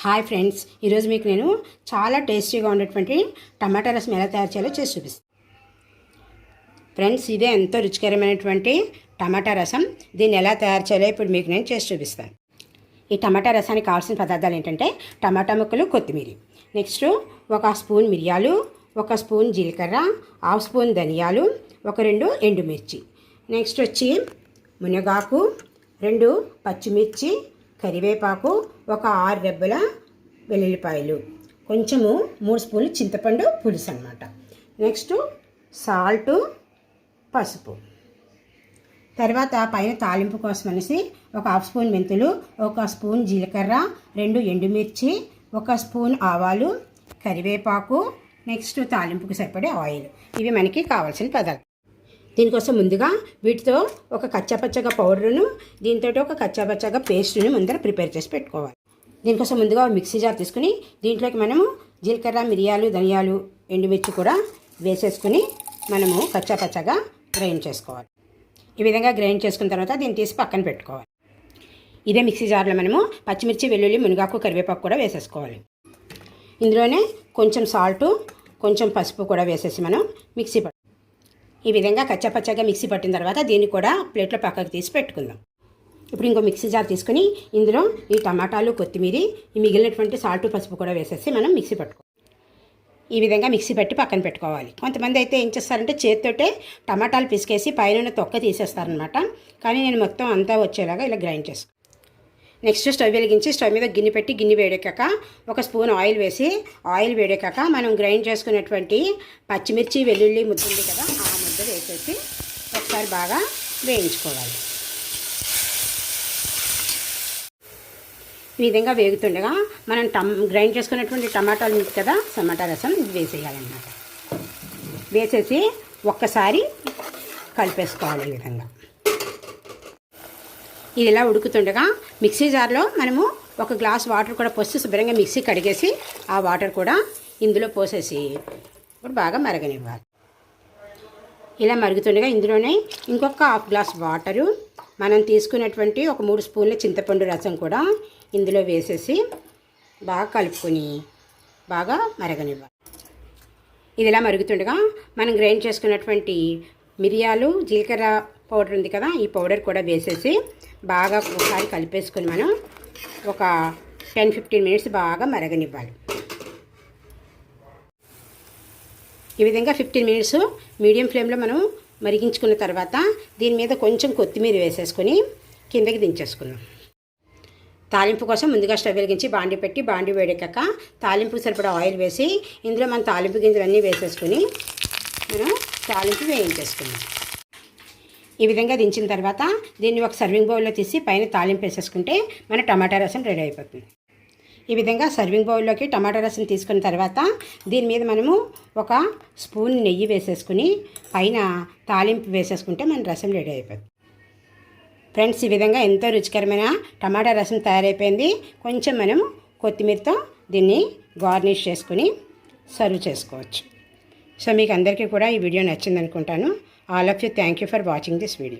Hi friends, ఈరోజు మీకు నేను చాలా టేస్టీగా ఉండేటువంటి టమాటా రసం ఎలా తయారు చేయాలో చేసి చూపిస్తాను. ఫ్రెండ్స్, ఇదే ఎంతో రుచికరమైనటువంటి టమాటా రసం. దీన్ని ఎలా తయారు చేయాలో ఇప్పుడు మీకు నేను చేసి చూపిస్తాను. ఈ టమాటా రసానికి కావాల్సిన పదార్థాలు ఏంటంటే టమాటా ముక్కలు, కొత్తిమీర, నెక్స్ట్ 1 స్పూన్ మిరియాలు, 1 స్పూన్ జీలకర్ర, 1/2 స్పూన్ ధనియాలు, 2 ఎండుమిర్చి, నెక్స్ట్ వచ్చి మునగాకు, 2 పచ్చిమిర్చి, కరివేపాకు, 6 రెబ్బల వెల్లుల్లిపాయలు, కొంచెము 3 స్పూన్లు చింతపండు పులుసు అన్నమాట. నెక్స్ట్ సాల్టు, పసుపు. తర్వాత పైన తాలింపు కోసం అనేసి 1/2 స్పూన్ మెంతులు, 1 స్పూన్ జీలకర్ర, 2 ఎండుమిర్చి, 1 స్పూన్ ఆవాలు, కరివేపాకు, నెక్స్ట్ తాలింపుకు సరిపడే ఆయిల్. ఇవి మనకి కావాల్సిన పదార్థాలు. దీనికోసం ముందుగా వీటితో ఒక కచ్చాపచ్చగా పౌడర్ను, దీంతో ఒక కచ్చాపచ్చగా పేస్ట్ని ముందర ప్రిపేర్ చేసి పెట్టుకోవాలి. దీనికోసం ముందుగా మిక్సీ జార్ తీసుకుని దీంట్లోకి మనము జీలకర్ర, మిరియాలు, ధనియాలు, ఎండుమిర్చి కూడా వేసేసుకుని మనము కచ్చాపచ్చగా గ్రైండ్ చేసుకోవాలి. ఈ విధంగా గ్రైండ్ చేసుకున్న తర్వాత దీన్ని తీసి పక్కన పెట్టుకోవాలి. ఇదే మిక్సీ జార్లో మనము పచ్చిమిర్చి, వెల్లుల్లి, మునగాకు, కరివేపాకు కూడా వేసేసుకోవాలి. ఇందులోనే కొంచెం సాల్టు, కొంచెం పసుపు కూడా వేసేసి మనం మిక్సీ ఈ విధంగా కచ్చాపచ్చగా మిక్సీ పట్టిన తర్వాత దీన్ని కూడా ప్లేట్లో పక్కకు తీసి పెట్టుకుందాం. ఇప్పుడు ఇంకో మిక్సీ జార్ తీసుకుని ఇందులో ఈ టమాటాలు, కొత్తిమీర, ఈ మిగిలినటువంటి సాల్ట్, పసుపు కూడా వేసేసి మనం మిక్సీ పట్టుకోవాలి. ఈ విధంగా మిక్సీ పెట్టి పక్కన పెట్టుకోవాలి. కొంతమంది అయితే ఏం చేస్తారంటే చేతితోటే టమాటాలు పిసికేసి పైన తొక్క తీసేస్తారనమాట. కానీ నేను మొత్తం అంతా వచ్చేలాగా ఇలా గ్రైండ్ చేసుకుంటాను. నెక్స్ట్ స్టవ్ వెలిగించి స్టవ్ మీద గిన్నె పెట్టి గిన్నె వేడెక్కాక 1 స్పూన్ ఆయిల్ వేసి ఆయిల్ వేడెక్కాక మనం గ్రైండ్ చేసుకున్నటువంటి పచ్చిమిర్చి, వెల్లుల్లి ముద్ద ఉంది కదా, ఆ ముద్ద వేసేసి ఒకసారి బాగా వేయించుకోవాలి. ఈ విధంగా వేగుతుండగా మనం గ్రైండ్ చేసుకున్నటువంటి టమాటాలు ఉంది కదా, టమాటా రసం ఇది వేసేయాలన్నమాట. వేసేసి ఒక్కసారి కలిపేసుకోవాలి. ఈ విధంగా ఇది ఇలా ఉడుకుతుండగా మిక్సీ జార్లో మనము 1 గ్లాస్ వాటర్ కూడా పోసి శుభ్రంగా మిక్సీ కడిగేసి ఆ వాటర్ కూడా ఇందులో పోసేసి ఇప్పుడు బాగా మరగనివ్వాలి. ఇలా మరుగుతుండగా ఇందులోనే ఇంకొక 1/2 గ్లాస్ వాటరు, మనం తీసుకున్నటువంటి 3 స్పూన్ల చింతపండు రసం కూడా ఇందులో వేసేసి బాగా కలుపుకొని బాగా మరగనివ్వాలి. ఇది ఇలా మరుగుతుండగా మనం గ్రైండ్ చేసుకున్నటువంటి మిరియాలు, జీలకర్ర పౌడర్ ఉంది కదా, ఈ పౌడర్ కూడా వేసేసి బాగా ఒకసారి కలిపేసుకొని మనం ఒక 10-15 మినిట్స్ బాగా మరగనివ్వాలి. ఈ విధంగా 15 మినిట్స్ మీడియం ఫ్లేమ్లో మనం మరిగించుకున్న తర్వాత దీని మీద కొంచెం కొత్తిమీర వేసేసుకొని కిందకి దించేసుకుందాం. తాలింపు కోసం ముందుగా స్టవ్ వెలిగించి బాండి పెట్టి బాండి వేడెక్కాక తాలింపుకి సరిపడా ఆయిల్ వేసి ఇందులో మనం తాలింపు గింజలన్నీ వేసేసుకొని మనం తాలింపు వేయించేసుకుందాం. ఈ విధంగా దించిన తర్వాత దీన్ని ఒక సర్వింగ్ బౌల్లో తీసి పైన తాలింపు వేసేసుకుంటే మన టమాటా రసం రెడీ అయిపోతుంది. ఈ విధంగా సర్వింగ్ బౌల్లోకి టమాటా రసం తీసుకున్న తర్వాత దీని మీద మనము 1 స్పూన్ నెయ్యి వేసేసుకుని పైన తాలింపు వేసేసుకుంటే మన రసం రెడీ అయిపోతుంది. ఫ్రెండ్స్, ఈ విధంగా ఎంతో రుచికరమైన టమాటా రసం తయారైపోయింది. కొంచెం మనం కొత్తిమీరతో దీన్ని గార్నిష్ చేసుకుని సర్వ్ చేసుకోవచ్చు. సో మీకు అందరికీ కూడా ఈ వీడియో నచ్చింది అనుకుంటాను. All of you, thank you for watching this video.